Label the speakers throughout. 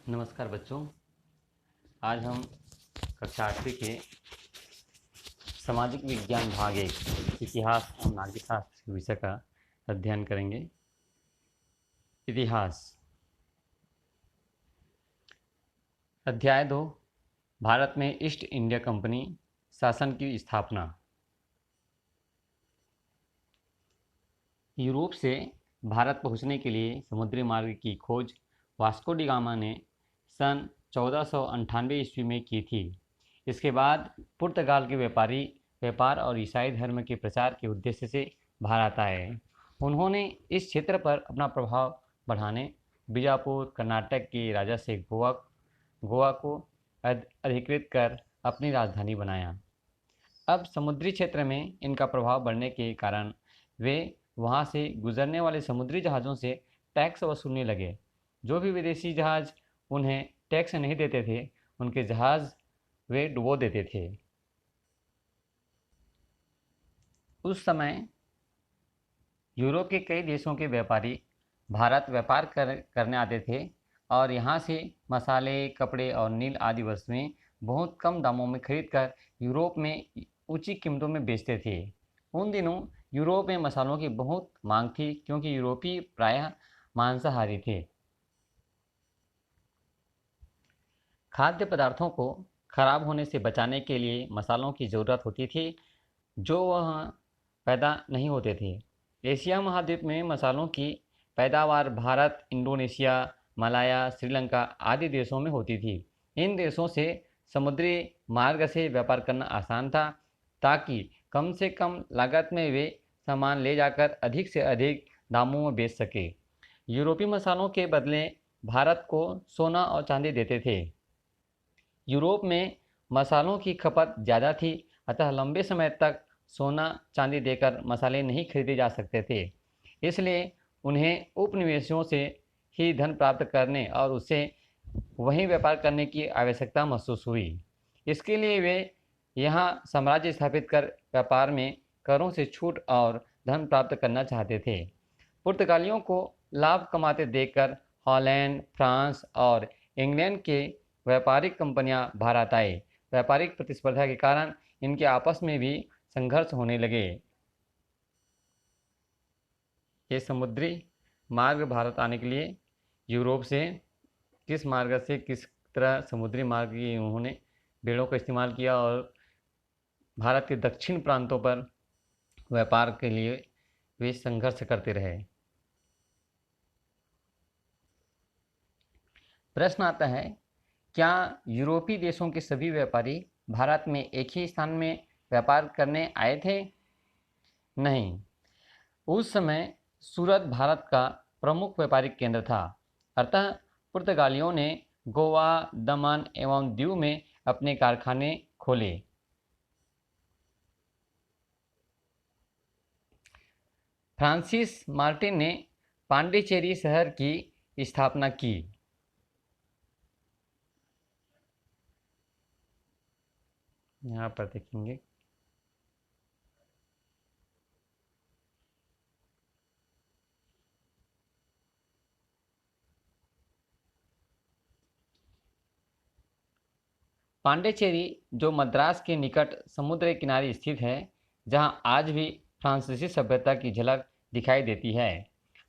Speaker 1: नमस्कार बच्चों। आज हम कक्षा 8वीं के सामाजिक विज्ञान भाग 1 इतिहास और नागरिक शास्त्र विषय का अध्ययन करेंगे। इतिहास। अध्याय 2। भारत में ईस्ट इंडिया कंपनी शासन की स्थापना। यूरोप से भारत पहुंचने के लिए समुद्री मार्ग की खोज वास्को डी गामा ने सन 1498 ईस्वी में की थी। इसके बाद पुर्तगाल के व्यापारी व्यापार और ईसाई धर्म के प्रचार के उद्देश्य से भारत आए। उन्होंने इस क्षेत्र पर अपना प्रभाव बढ़ाने बीजापुर कर्नाटक के राजा से गोवा को अधिकृत कर अपनी राजधानी बनाया। अब समुद्री क्षेत्र में इनका प्रभाव बढ़ने के कारण वे वहां से गुजरने वाले समुद्री जहाज़ों से टैक्स वसूलने लगे। जो भी विदेशी जहाज़ उन्हें टैक्स नहीं देते थे, उनके जहाज़ वे डुबो देते थे। उस समय यूरोप के कई देशों के व्यापारी भारत व्यापार करने आते थे और यहाँ से मसाले, कपड़े और नील आदि वस्तुएं बहुत कम दामों में खरीदकर यूरोप में ऊंची कीमतों में बेचते थे। उन दिनों यूरोप में मसालों की बहुत मांग थी, क्योंकि यूरोपी प्रायः मांसाहारी थे। खाद्य पदार्थों को खराब होने से बचाने के लिए मसालों की ज़रूरत होती थी, जो वहाँ पैदा नहीं होते थे। एशिया महाद्वीप में मसालों की पैदावार भारत, इंडोनेशिया, मलाया, श्रीलंका आदि देशों में होती थी। इन देशों से समुद्री मार्ग से व्यापार करना आसान था, ताकि कम से कम लागत में वे सामान ले जाकर अधिक से अधिक दामों में बेच सके। यूरोपी मसालों के बदले भारत को सोना और चांदी देते थे। यूरोप में मसालों की खपत ज़्यादा थी, अतः लंबे समय तक सोना चांदी देकर मसाले नहीं खरीदे जा सकते थे। इसलिए उन्हें उपनिवेशों से ही धन प्राप्त करने और उससे वहीं व्यापार करने की आवश्यकता महसूस हुई। इसके लिए वे यहाँ साम्राज्य स्थापित कर व्यापार में करों से छूट और धन प्राप्त करना चाहते थे। पुर्तगालियों को लाभ कमाते देखकर हॉलैंड, फ्रांस और इंग्लैंड के व्यापारिक कंपनियां भारत आए। व्यापारिक प्रतिस्पर्धा के कारण इनके आपस में भी संघर्ष होने लगे। ये समुद्री मार्ग भारत आने के लिए यूरोप से किस मार्ग से किस तरह समुद्री मार्ग की उन्होंने बेड़ों का इस्तेमाल किया और भारत के दक्षिण प्रांतों पर व्यापार के लिए वे संघर्ष करते रहे। प्रश्न आता है, क्या यूरोपीय देशों के सभी व्यापारी भारत में एक ही स्थान में व्यापार करने आए थे? नहीं। उस समय सूरत भारत का प्रमुख व्यापारिक केंद्र था। अतः पुर्तगालियों ने गोवा, दमन एवं दीव में अपने कारखाने खोले। फ्रांसिस मार्टिन ने पांडिचेरी शहर की स्थापना की। यहाँ पर देखेंगे, पांडिचेरी जो मद्रास के निकट समुद्र के किनारे स्थित है, जहाँ आज भी फ्रांसीसी सभ्यता की झलक दिखाई देती है।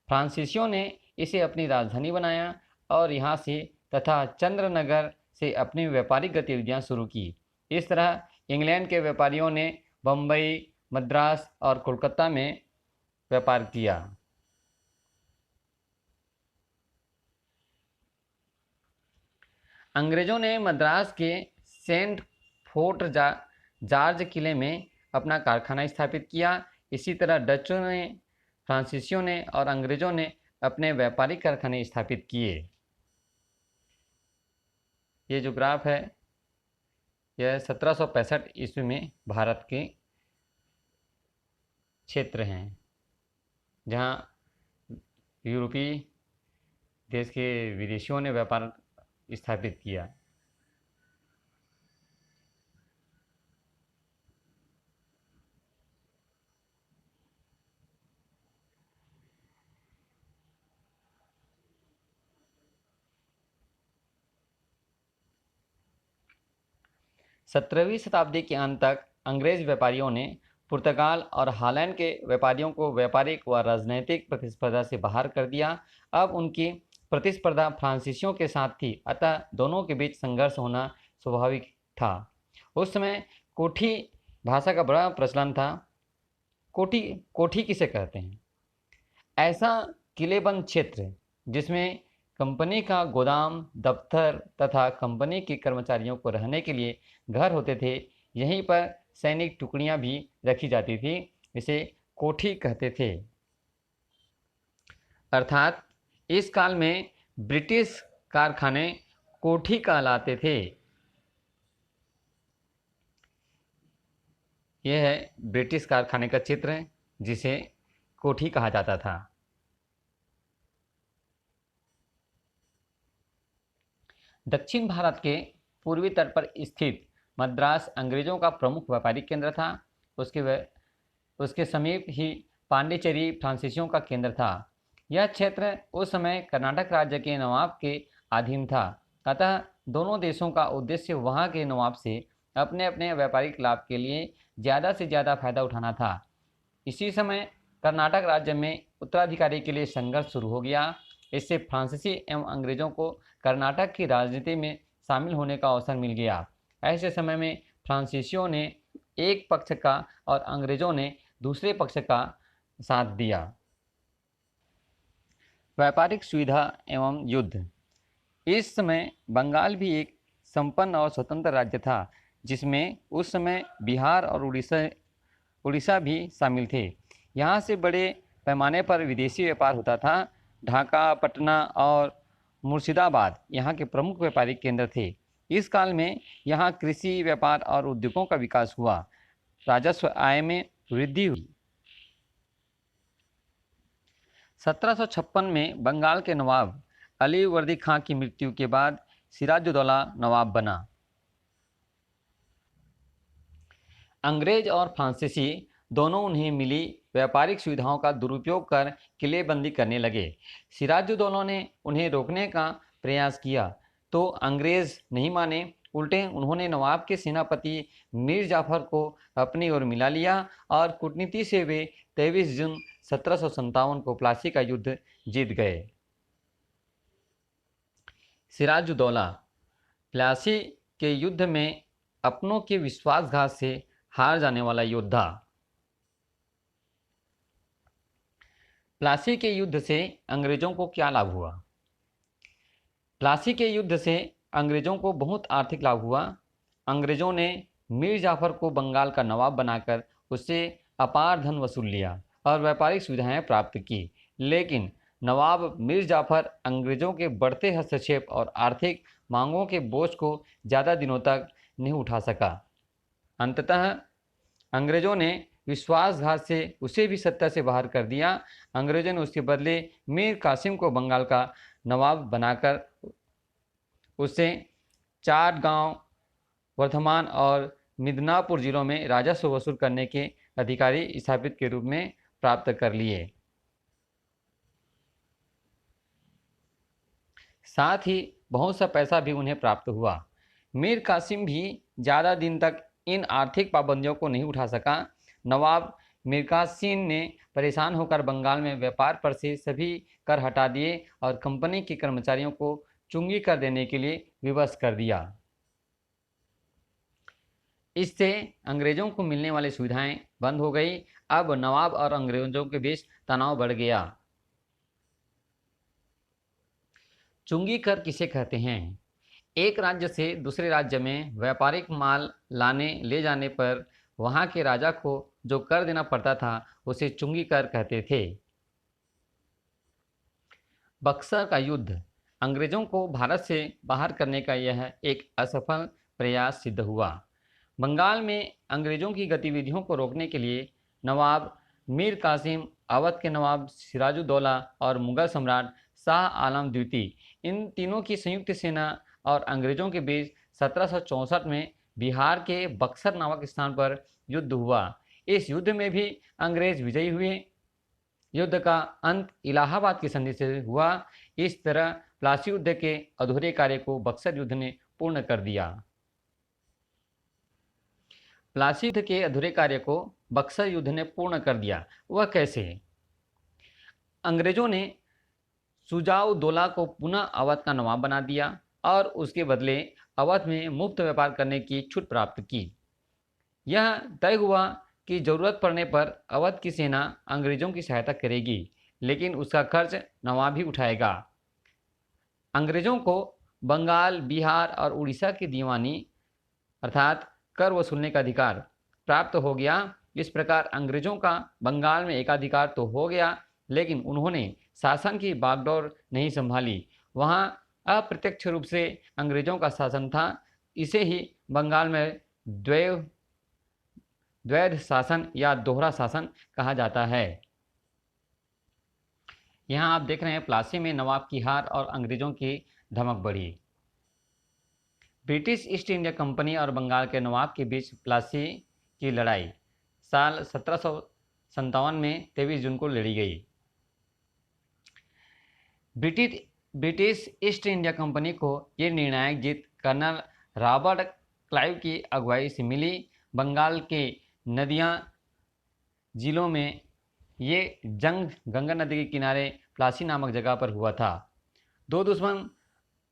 Speaker 1: फ्रांसीसियों ने इसे अपनी राजधानी बनाया और यहाँ से तथा चंद्रनगर से अपनी व्यापारिक गतिविधियाँ शुरू की। इस तरह इंग्लैंड के व्यापारियों ने बम्बई, मद्रास और कोलकाता में व्यापार किया। अंग्रेजों ने मद्रास के सेंट फोर्ट जॉर्ज किले में अपना कारखाना स्थापित किया। इसी तरह डचों ने, फ्रांसीसियों ने और अंग्रेजों ने अपने व्यापारिक कारखाने स्थापित किए। ये जो ग्राफ है, यह 1765 ईस्वी में भारत के क्षेत्र हैं, जहाँ यूरोपीय देश के विदेशियों ने व्यापार स्थापित किया। 17वीं शताब्दी के अंत तक अंग्रेज व्यापारियों ने पुर्तगाल और हॉलैंड के व्यापारियों को व्यापारिक व राजनैतिक प्रतिस्पर्धा से बाहर कर दिया। अब उनकी प्रतिस्पर्धा फ्रांसीसियों के साथ थी, अतः दोनों के बीच संघर्ष होना स्वाभाविक था। उस समय कोठी भाषा का बड़ा प्रचलन था। कोठी कोठी किसे कहते हैं? ऐसा किलेबंद क्षेत्र जिसमें कंपनी का गोदाम, दफ्तर तथा कंपनी के कर्मचारियों को रहने के लिए घर होते थे। यहीं पर सैनिक टुकड़ियां भी रखी जाती थी, इसे कोठी कहते थे। अर्थात इस काल में ब्रिटिश कारखाने कोठी कहलाते थे। यह है ब्रिटिश कारखाने का चित्र जिसे कोठी कहा जाता था। दक्षिण भारत के पूर्वी तट पर स्थित मद्रास अंग्रेजों का प्रमुख व्यापारिक केंद्र था। उसके समीप ही पांडिचेरी फ्रांसीसियों का केंद्र था। यह क्षेत्र उस समय कर्नाटक राज्य के नवाब के अधीन था, अतः दोनों देशों का उद्देश्य वहां के नवाब से अपने अपने व्यापारिक लाभ के लिए ज़्यादा से ज़्यादा फायदा उठाना था। इसी समय कर्नाटक राज्य में उत्तराधिकारी के लिए संघर्ष शुरू हो गया। इससे फ्रांसीसी एवं अंग्रेजों को कर्नाटक की राजनीति में शामिल होने का अवसर मिल गया। ऐसे समय में फ्रांसीसियों ने एक पक्ष का और अंग्रेजों ने दूसरे पक्ष का साथ दिया। व्यापारिक सुविधा एवं युद्ध। इस समय बंगाल भी एक संपन्न और स्वतंत्र राज्य था, जिसमें उस समय बिहार और उड़ीसा भी शामिल थे। यहाँ से बड़े पैमाने पर विदेशी व्यापार होता था। ढाका, पटना और मुर्शिदाबाद यहाँ के प्रमुख व्यापारिक केंद्र थे। इस काल में यहाँ कृषि, व्यापार और उद्योगों का विकास हुआ। राजस्व आय में वृद्धि हुई। 1756 में बंगाल के नवाब अली वर्दी खां की मृत्यु के बाद सिराजुद्दौला नवाब बना। अंग्रेज और फ्रांसीसी दोनों उन्हें मिली व्यापारिक सुविधाओं का दुरुपयोग कर किलेबंदी करने लगे। सिराजुद्दौला ने उन्हें रोकने का प्रयास किया तो अंग्रेज नहीं माने। उल्टे उन्होंने नवाब के सेनापति मीर जाफर को अपनी ओर मिला लिया और कूटनीति से वे 23 जून 1757 को प्लासी का युद्ध जीत गए। सिराजुद्दौला प्लासी के युद्ध में अपनों के विश्वासघात से हार जाने वाला योद्धा। प्लासी के युद्ध से अंग्रेजों को क्या लाभ हुआ? प्लासी के युद्ध से अंग्रेजों को बहुत आर्थिक लाभ हुआ। अंग्रेजों ने मीर जाफर को बंगाल का नवाब बनाकर उससे अपार धन वसूल लिया और व्यापारिक सुविधाएं प्राप्त की। लेकिन नवाब मीर जाफर अंग्रेजों के बढ़ते हस्तक्षेप और आर्थिक मांगों के बोझ को ज़्यादा दिनों तक नहीं उठा सका। अंततः अंग्रेजों ने विश्वासघात से उसे भी सत्ता से बाहर कर दिया। अंग्रेजों ने उसके बदले मीर कासिम को बंगाल का नवाब बनाकर उससे चाटगांव, वर्धमान और मिदनापुर जिलों में राजस्व वसूल करने के अधिकारी स्थापित के रूप में प्राप्त कर लिए। साथ ही बहुत सा पैसा भी उन्हें प्राप्त हुआ। मीर कासिम भी ज़्यादा दिन तक इन आर्थिक पाबंदियों को नहीं उठा सका। नवाब मीर कासिम ने परेशान होकर बंगाल में व्यापार पर से सभी कर हटा दिए और कंपनी के कर्मचारियों को चुंगी कर देने के लिए विवश कर दिया। इससे अंग्रेजों को मिलने वाली सुविधाएं बंद हो गई। अब नवाब और अंग्रेजों के बीच तनाव बढ़ गया। चुंगी कर किसे कहते हैं? एक राज्य से दूसरे राज्य में व्यापारिक माल लाने ले जाने पर वहां के राजा को जो कर देना पड़ता था उसे चुंगी कर कहते थे। बक्सर का युद्ध। अंग्रेजों को भारत से बाहर करने का यह एक असफल प्रयास सिद्ध हुआ। बंगाल में अंग्रेजों की गतिविधियों को रोकने के लिए नवाब मीर कासिम, अवध के नवाब सिराजुद्दौला और मुगल सम्राट शाह आलम द्वितीय, इन तीनों की संयुक्त सेना और अंग्रेजों के बीच 1764 में बिहार के बक्सर नामक स्थान पर युद्ध हुआ। इस युद्ध में भी अंग्रेज विजयी हुए। युद्ध का अंत इलाहाबाद की संधि से हुआ। इस तरह प्लासी युद्ध के अधूरे कार्य को बक्सर युद्ध ने पूर्ण कर दिया। प्लासी युद्ध के अधूरे कार्य को बक्सर युद्ध ने पूर्ण कर दिया। वह कैसे? अंग्रेजों ने शुजाउद्दौला को पुनः अवध का नवाब बना दिया और उसके बदले अवध में मुफ्त व्यापार करने की छूट प्राप्त की। यह तय हुआ कि जरूरत पड़ने पर अवध की सेना अंग्रेजों की सहायता करेगी, लेकिन उसका खर्च नवाब ही उठाएगा। अंग्रेजों को बंगाल, बिहार और उड़ीसा की दीवानी अर्थात कर वसूलने का अधिकार प्राप्त हो गया। इस प्रकार अंग्रेजों का बंगाल में एकाधिकार तो हो गया, लेकिन उन्होंने शासन की बागडोर नहीं संभाली। वहाँ अप्रत्यक्ष रूप से अंग्रेजों का शासन था। इसे ही बंगाल में द्वैध शासन या दोहरा शासन कहा जाता है। यहाँ आप देख रहे हैं प्लासी में नवाब की हार और अंग्रेजों की धमक बढ़ी। ब्रिटिश ईस्ट इंडिया कंपनी और बंगाल के नवाब के बीच प्लासी की लड़ाई साल 1757 में 23 जून को लड़ी गई। ब्रिटिश ईस्ट इंडिया कंपनी को ये निर्णायक जीत कर्नल रॉबर्ट क्लाइव की अगुवाई से मिली। बंगाल के नदियाँ जिलों में ये जंग गंगा नदी के किनारे प्लासी नामक जगह पर हुआ था। दो दुश्मन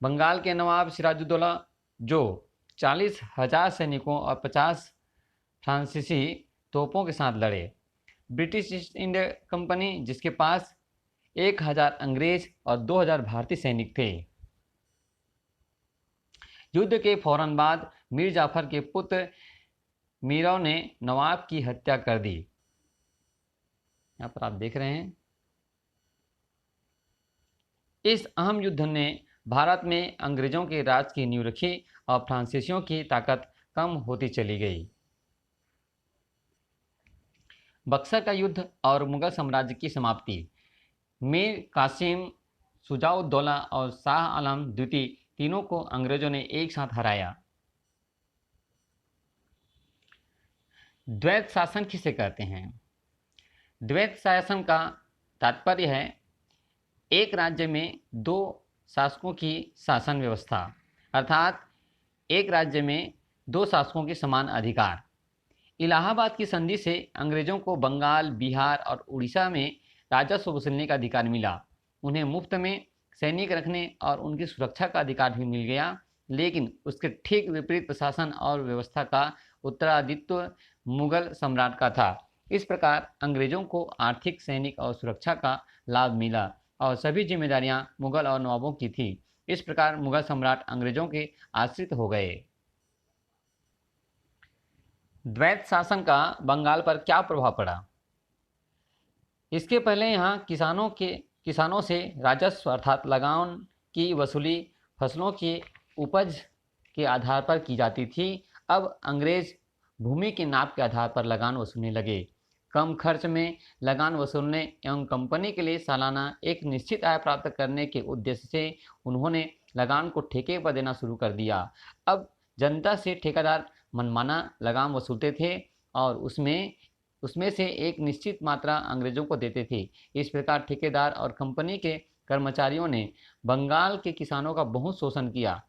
Speaker 1: बंगाल के नवाब सिराजुद्दौला जो 40,000 सैनिकों और 50 फ्रांसीसी तोपों के साथ लड़े। ब्रिटिश ईस्ट इंडिया कंपनी जिसके पास 1,000 अंग्रेज और 2,000 भारतीय सैनिक थे। युद्ध के फौरन बाद मीर जाफर के पुत्र मीराव ने नवाब की हत्या कर दी। यहाँ पर आप देख रहे हैं। इस अहम युद्ध ने भारत में अंग्रेजों के राज की नींव रखी और फ्रांसीसियों की ताकत कम होती चली गई। बक्सर का युद्ध और मुगल साम्राज्य की समाप्ति। मीर कासिम, शुजाउद्दौला और शाह आलम द्वितीय तीनों को अंग्रेजों ने एक साथ हराया। द्वैत शासन किसे कहते हैं? द्वैत शासन का तात्पर्य है एक राज्य में दो शासकों की शासन व्यवस्था, अर्थात एक राज्य में दो शासकों के समान अधिकार। इलाहाबाद की संधि से अंग्रेजों को बंगाल, बिहार और उड़ीसा में राजस्व वसूलने का अधिकार मिला। उन्हें मुफ्त में सैनिक रखने और उनकी सुरक्षा का अधिकार भी मिल गया, लेकिन उसके ठीक विपरीत प्रशासन और व्यवस्था का उत्तरादित्व मुगल सम्राट का था। इस प्रकार अंग्रेजों को आर्थिक, सैनिक और सुरक्षा का लाभ मिला और सभी जिम्मेदारियां मुगल और नवाबों की थी। इस प्रकार मुगल सम्राट अंग्रेजों के आश्रित हो गए। द्वैत शासन का बंगाल पर क्या प्रभाव पड़ा? इसके पहले यहाँ किसानों से राजस्व अर्थात लगान की वसूली फसलों की उपज के आधार पर की जाती थी। अब अंग्रेज भूमि के नाप के आधार पर लगान वसूलने लगे। कम खर्च में लगान वसूलने एवं कंपनी के लिए सालाना एक निश्चित आय प्राप्त करने के उद्देश्य से उन्होंने लगान को ठेके पर देना शुरू कर दिया। अब जनता से ठेकेदार मनमाना लगान वसूलते थे और उसमें से एक निश्चित मात्रा अंग्रेजों को देते थे। इस प्रकार ठेकेदार और कंपनी के कर्मचारियों ने बंगाल के किसानों का बहुत शोषण किया।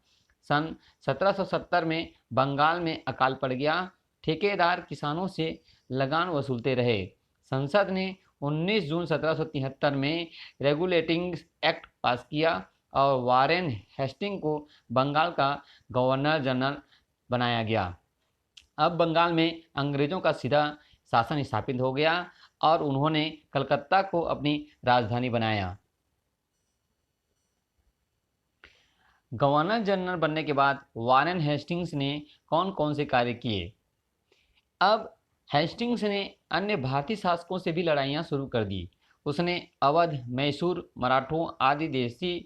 Speaker 1: सन 1770 में बंगाल में अकाल पड़ गया। ठेकेदार किसानों से लगान वसूलते रहे। संसद ने 19 जून 1773 में रेगुलेटिंग एक्ट पास किया और वारेन हेस्टिंग को बंगाल का गवर्नर जनरल बनाया गया। अब बंगाल में अंग्रेजों का सीधा शासन स्थापित हो गया और उन्होंने कलकत्ता को अपनी राजधानी बनाया। गवर्नर जनरल बनने के बाद वारेन हेस्टिंग्स ने कौन कौन से कार्य किए? अब हेस्टिंग्स ने अन्य भारतीय शासकों से भी लड़ाइयाँ शुरू कर दी। उसने अवध, मैसूर, मराठों आदि देशी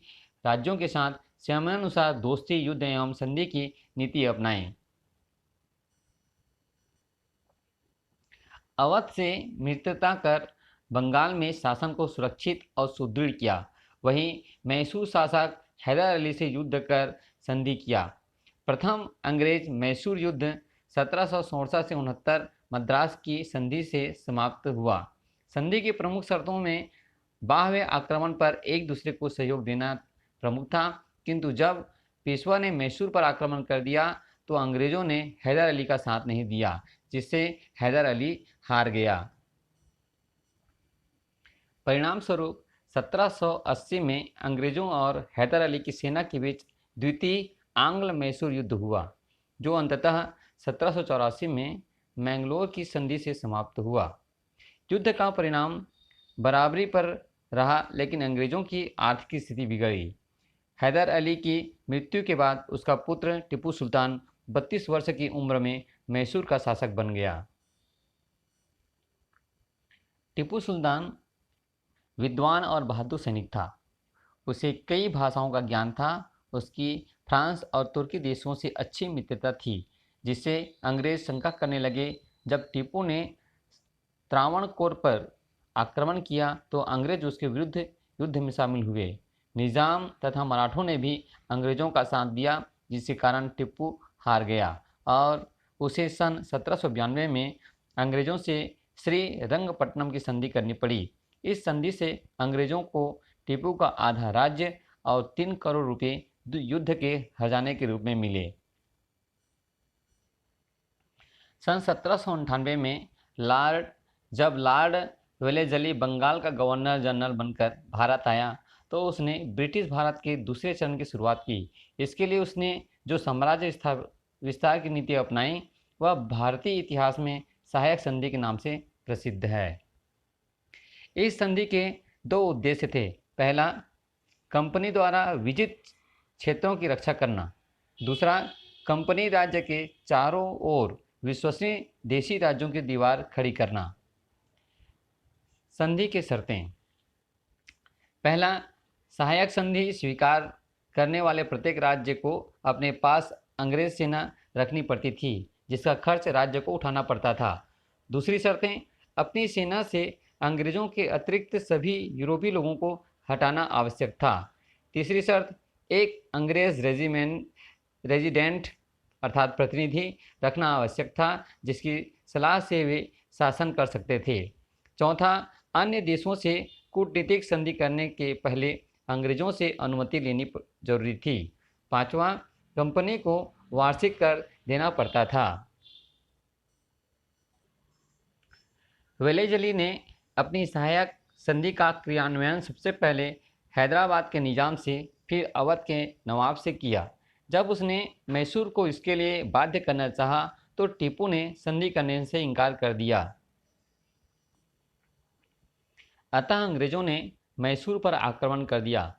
Speaker 1: राज्यों के साथ समयानुसार दोस्ती, युद्ध एवं संधि की नीति अपनाई। अवध से मित्रता कर बंगाल में शासन को सुरक्षित और सुदृढ़ किया। वहीं मैसूर शासक हैदर अली से युद्ध कर संधि किया। प्रथम अंग्रेज मैसूर युद्ध 1767 से 69 मद्रास की संधि से समाप्त हुआ। संधि की प्रमुख शर्तों में बाह्य आक्रमण पर एक दूसरे को सहयोग देना प्रमुख था, किंतु जब पेशवा ने मैसूर पर आक्रमण कर दिया तो अंग्रेजों ने हैदर अली का साथ नहीं दिया। जिससे हैदर अली हार गया। परिणाम स्वरूप 1780 में अंग्रेजों और हैदर अली की सेना के बीच द्वितीय आंग्ल मैसूर युद्ध हुआ, जो अंततः 1784 में मैंगलोर की संधि से समाप्त हुआ। युद्ध का परिणाम बराबरी पर रहा, लेकिन अंग्रेजों की आर्थिक स्थिति बिगड़ी। हैदर अली की मृत्यु के बाद उसका पुत्र टीपू सुल्तान 32 वर्ष की उम्र में मैसूर का शासक बन गया। टीपू सुल्तान विद्वान और बहादुर सैनिक था। उसे कई भाषाओं का ज्ञान था। उसकी फ्रांस और तुर्की देशों से अच्छी मित्रता थी, जिससे अंग्रेज शंका करने लगे। जब टीपू ने त्रावणकोर पर आक्रमण किया तो अंग्रेज उसके विरुद्ध युद्ध में शामिल हुए। निज़ाम तथा मराठों ने भी अंग्रेजों का साथ दिया, जिसके कारण टीपू हार गया और उसे सन 1792 में अंग्रेजों से श्रीरंगपट्टनम की संधि करनी पड़ी। इस संधि से अंग्रेजों को टीपू का आधा राज्य और 3 करोड़ रुपए युद्ध के खजाने के रूप में मिले। सन 1798 में जब लॉर्ड वेलेज़ली बंगाल का गवर्नर जनरल बनकर भारत आया तो उसने ब्रिटिश भारत के दूसरे चरण की शुरुआत की। इसके लिए उसने जो साम्राज्य विस्तार की नीति अपनाई वह भारतीय इतिहास में सहायक संधि के नाम से प्रसिद्ध है। इस संधि के 2 उद्देश्य थे। पहला, कंपनी द्वारा विजित क्षेत्रों की रक्षा करना। दूसरा, कंपनी राज्य के चारों ओर विश्वसनीय देशी राज्यों की दीवार खड़ी करना। संधि की शर्तें। पहला, सहायक संधि स्वीकार करने वाले प्रत्येक राज्य को अपने पास अंग्रेज सेना रखनी पड़ती थी, जिसका खर्च राज्य को उठाना पड़ता था। दूसरी शर्तें, अपनी सेना से अंग्रेजों के अतिरिक्त सभी यूरोपीय लोगों को हटाना आवश्यक था। तीसरी शर्त, एक अंग्रेज रेजिडेंट अर्थात प्रतिनिधि रखना आवश्यक था, जिसकी सलाह से वे शासन कर सकते थे। चौथा, अन्य देशों से कूटनीतिक संधि करने के पहले अंग्रेजों से अनुमति लेनी जरूरी थी। पांचवा, कंपनी को वार्षिक कर देना पड़ता था। वेलेज़ली ने अपनी सहायक संधि का क्रियान्वयन सबसे पहले हैदराबाद के निजाम से, फिर अवध के नवाब से किया। जब उसने मैसूर को इसके लिए बाध्य करना चाहा तो टीपू ने संधि करने से इनकार कर दिया। अतः अंग्रेजों ने मैसूर पर आक्रमण कर दिया।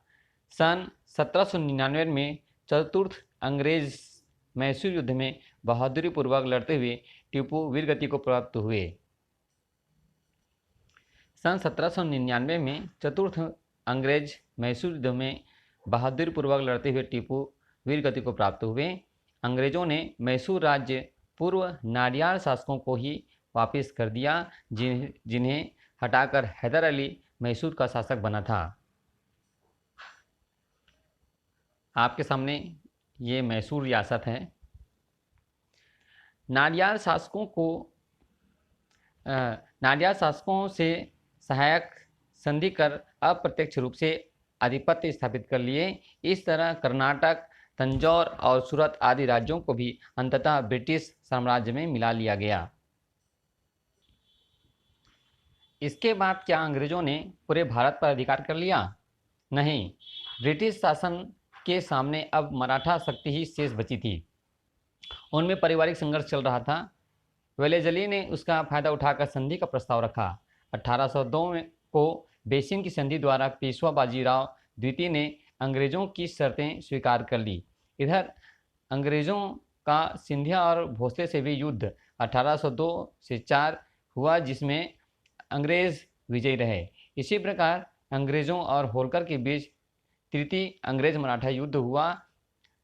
Speaker 1: सन 1799 में चतुर्थ अंग्रेज मैसूर युद्ध में बहादुरी पूर्वक लड़ते हुए टीपू वीरगति को प्राप्त हुए। सन 1799 में चतुर्थ अंग्रेज मैसूर युद्ध में बहादुरी पूर्वक लड़ते हुए टीपू वीरगति को प्राप्त हुए। अंग्रेजों ने मैसूर राज्य पूर्व नाडियार शासकों को ही वापस कर दिया, जिन्हें हटाकर हैदर अली मैसूर का शासक बना था। आपके सामने ये मैसूर रियासत है। नाडियार शासकों से सहायक संधि कर अप्रत्यक्ष रूप से आधिपत्य स्थापित कर लिए। इस तरह कर्नाटक, तंजौर और सूरत आदि राज्यों को भी अंततः ब्रिटिश साम्राज्य में मिला लिया गया। इसके बाद क्या अंग्रेजों ने पूरे भारत पर अधिकार कर लिया? नहीं, ब्रिटिश शासन के सामने अब मराठा शक्ति ही शेष बची थी। उनमें पारिवारिक संघर्ष चल रहा था। वेलेज़ली ने उसका फायदा उठाकर संधि का प्रस्ताव रखा। 1802 को बेसिन की संधि द्वारा पेशवा बाजीराव द्वितीय ने अंग्रेजों की शर्तें स्वीकार कर ली। इधर अंग्रेजों का सिंधिया और भोसले से भी युद्ध 1802 से 4 हुआ, जिसमें अंग्रेज विजयी रहे। इसी प्रकार अंग्रेजों और होलकर के बीच तृतीय अंग्रेज मराठा युद्ध हुआ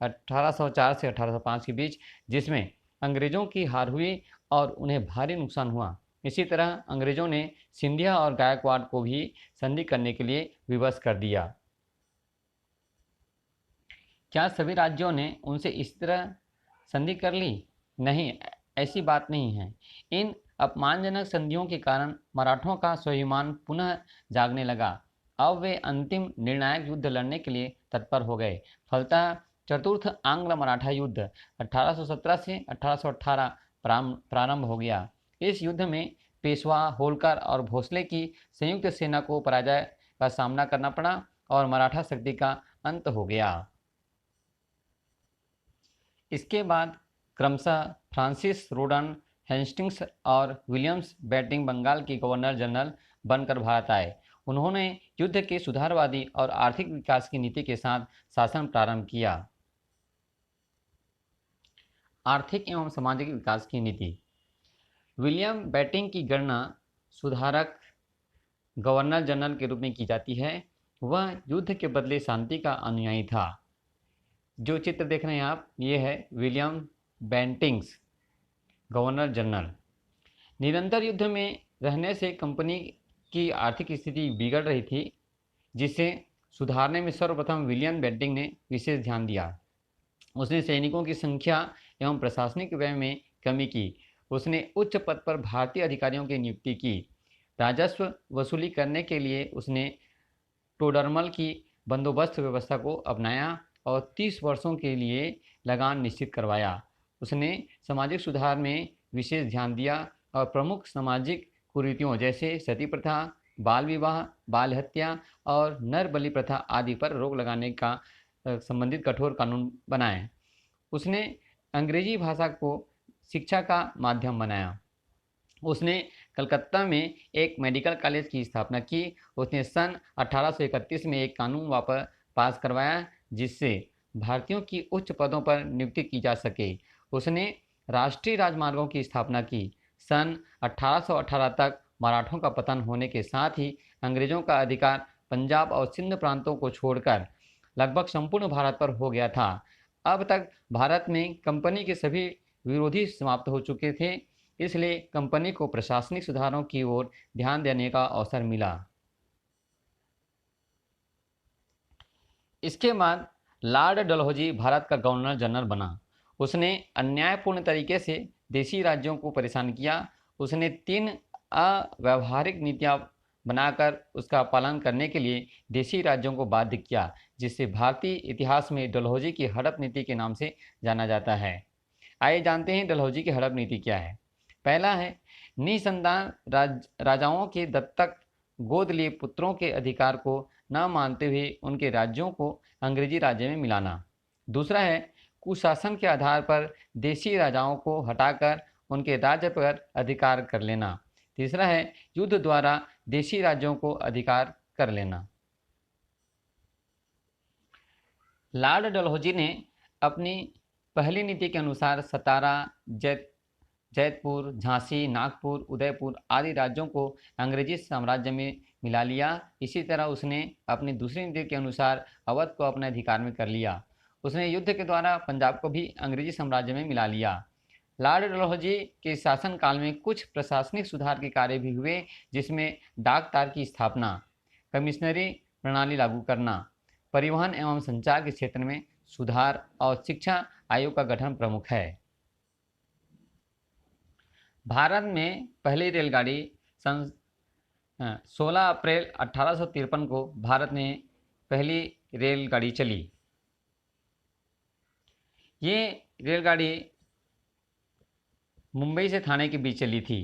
Speaker 1: 1804 से 1805 के बीच, जिसमें अंग्रेजों की हार हुई और उन्हें भारी नुकसान हुआ। इसी तरह अंग्रेजों ने सिंधिया और गायकवाड़ को भी संधि करने के लिए विवश कर दिया। क्या सभी राज्यों ने उनसे इस तरह संधि कर ली? नहीं, ऐसी बात नहीं है। इन अपमानजनक संधियों के कारण मराठों का स्वाभिमान पुनः जागने लगा। अब वे अंतिम निर्णायक युद्ध लड़ने के लिए तत्पर हो गए। फलतः चतुर्थ आंग्ल मराठा युद्ध 1817 से 1818 प्रारंभ हो गया। इस युद्ध में पेशवा, होलकर और भोसले की संयुक्त सेना को पराजय का सामना करना पड़ा और मराठा शक्ति का अंत हो गया। इसके बाद क्रमशः फ्रांसिस रोडन हेस्टिंग्स और विलियम्स बेंटिंक बंगाल के गवर्नर जनरल बनकर भारत आए। उन्होंने युद्ध के सुधारवादी और आर्थिक विकास की नीति के साथ शासन प्रारंभ किया। आर्थिक एवं सामाजिक विकास की नीति। विलियम बेंटिंक की गणना सुधारक गवर्नर जनरल के रूप में की जाती है। वह युद्ध के बदले शांति का अनुयायी था। जो चित्र देख रहे हैं आप, ये है विलियम बेंटिंक्स, गवर्नर जनरल। निरंतर युद्ध में रहने से कंपनी की आर्थिक स्थिति बिगड़ रही थी, जिसे सुधारने में सर्वप्रथम विलियम बेंटिंक ने विशेष ध्यान दिया। उसने सैनिकों की संख्या एवं प्रशासनिक व्यय में कमी की। उसने उच्च पद पर भारतीय अधिकारियों की नियुक्ति की। राजस्व वसूली करने के लिए उसने टोडरमल की बंदोबस्त व्यवस्था को अपनाया और 30 वर्षों के लिए लगान निश्चित करवाया। उसने सामाजिक सुधार में विशेष ध्यान दिया और प्रमुख सामाजिक कुरीतियों जैसे सती प्रथा, बाल विवाह, बाल हत्या और नर बलि प्रथा आदि पर रोक लगाने का संबंधित कठोर कानून बनाए। उसने अंग्रेजी भाषा को शिक्षा का माध्यम बनाया। उसने कलकत्ता में एक मेडिकल कॉलेज की स्थापना की। उसने सन 1831 में एक कानून पास करवाया जिससे भारतीयों की उच्च पदों पर नियुक्ति की जा सके। उसने राष्ट्रीय राजमार्गों की स्थापना की। सन 1818 तक मराठों का पतन होने के साथ ही अंग्रेजों का अधिकार पंजाब और सिंध प्रांतों को छोड़कर लगभग संपूर्ण भारत पर हो गया था। अब तक भारत में कंपनी के सभी विरोधी समाप्त हो चुके थे, इसलिए कंपनी को प्रशासनिक सुधारों की ओर ध्यान देने का अवसर मिला। इसके बाद लॉर्ड डलहौजी भारत का गवर्नर जनरल बना। उसने अन्यायपूर्ण तरीके से देशी राज्यों को परेशान किया। उसने 3 अव्यावहारिक नीतियां बनाकर उसका पालन करने के लिए देशी राज्यों को बाध्य किया, जिससे भारतीय इतिहास में डलहौजी की हड़प नीति के नाम से जाना जाता है। आइए जानते हैं डलहौजी की हड़प नीति क्या है। पहला है निसंतान राजाओं के दत्तक गोद लिए पुत्रों के अधिकार को न मानते हुए उनके राज्यों को अंग्रेजी राज्य में मिलाना। दूसरा है कुशासन के आधार पर देशी राजाओं को हटाकर उनके राज्य पर अधिकार कर लेना। तीसरा है युद्ध द्वारा देशी राज्यों को अधिकार कर लेना। लॉर्ड डलहौजी ने अपनी पहली नीति के अनुसार सतारा, जैतपुर, झांसी, नागपुर, उदयपुर आदि राज्यों को अंग्रेजी साम्राज्य में मिला लिया। इसी तरह उसने अपनी दूसरी नीति के अनुसार अवध को अपने अधिकार में कर लिया। उसने युद्ध के द्वारा पंजाब को भी अंग्रेजी साम्राज्य में मिला लिया। लॉर्ड डलहौजी के शासनकाल में कुछ प्रशासनिक सुधार के कार्य भी हुए, जिसमें डाक तार की स्थापना, कमिश्नरी प्रणाली लागू करना, परिवहन एवं संचार के क्षेत्र में सुधार और शिक्षा आयोग का गठन प्रमुख है। भारत में पहली रेलगाड़ी सन 16 अप्रैल 1853 को भारत में पहली रेलगाड़ी चली। ये रेलगाड़ी मुंबई से ठाणे के बीच चली थी।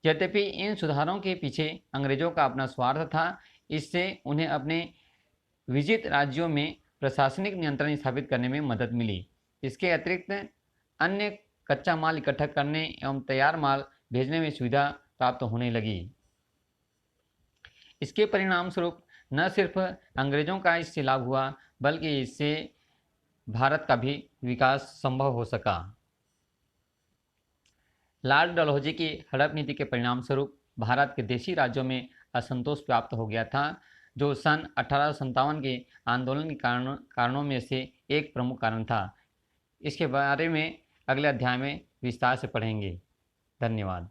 Speaker 1: यद्यपि इन सुधारों के पीछे अंग्रेजों का अपना स्वार्थ था। इससे उन्हें अपने विजित राज्यों में प्रशासनिक नियंत्रण स्थापित करने में मदद मिली। इसके अतिरिक्त अन्य कच्चा माल इकट्ठा करने एवं तैयार माल भेजने में सुविधा प्राप्त होने लगी। इसके परिणाम स्वरूप न सिर्फ अंग्रेजों का इससे लाभ हुआ, बल्कि इससे भारत का भी विकास संभव हो सका। लॉर्ड डलहौजी की हड़प नीति के परिणाम स्वरूप भारत के देशी राज्यों में असंतोष व्याप्त हो गया था, जो सन 1857 के आंदोलन के कारणों में से एक प्रमुख कारण था। इसके बारे में अगले अध्याय में विस्तार से पढ़ेंगे। धन्यवाद।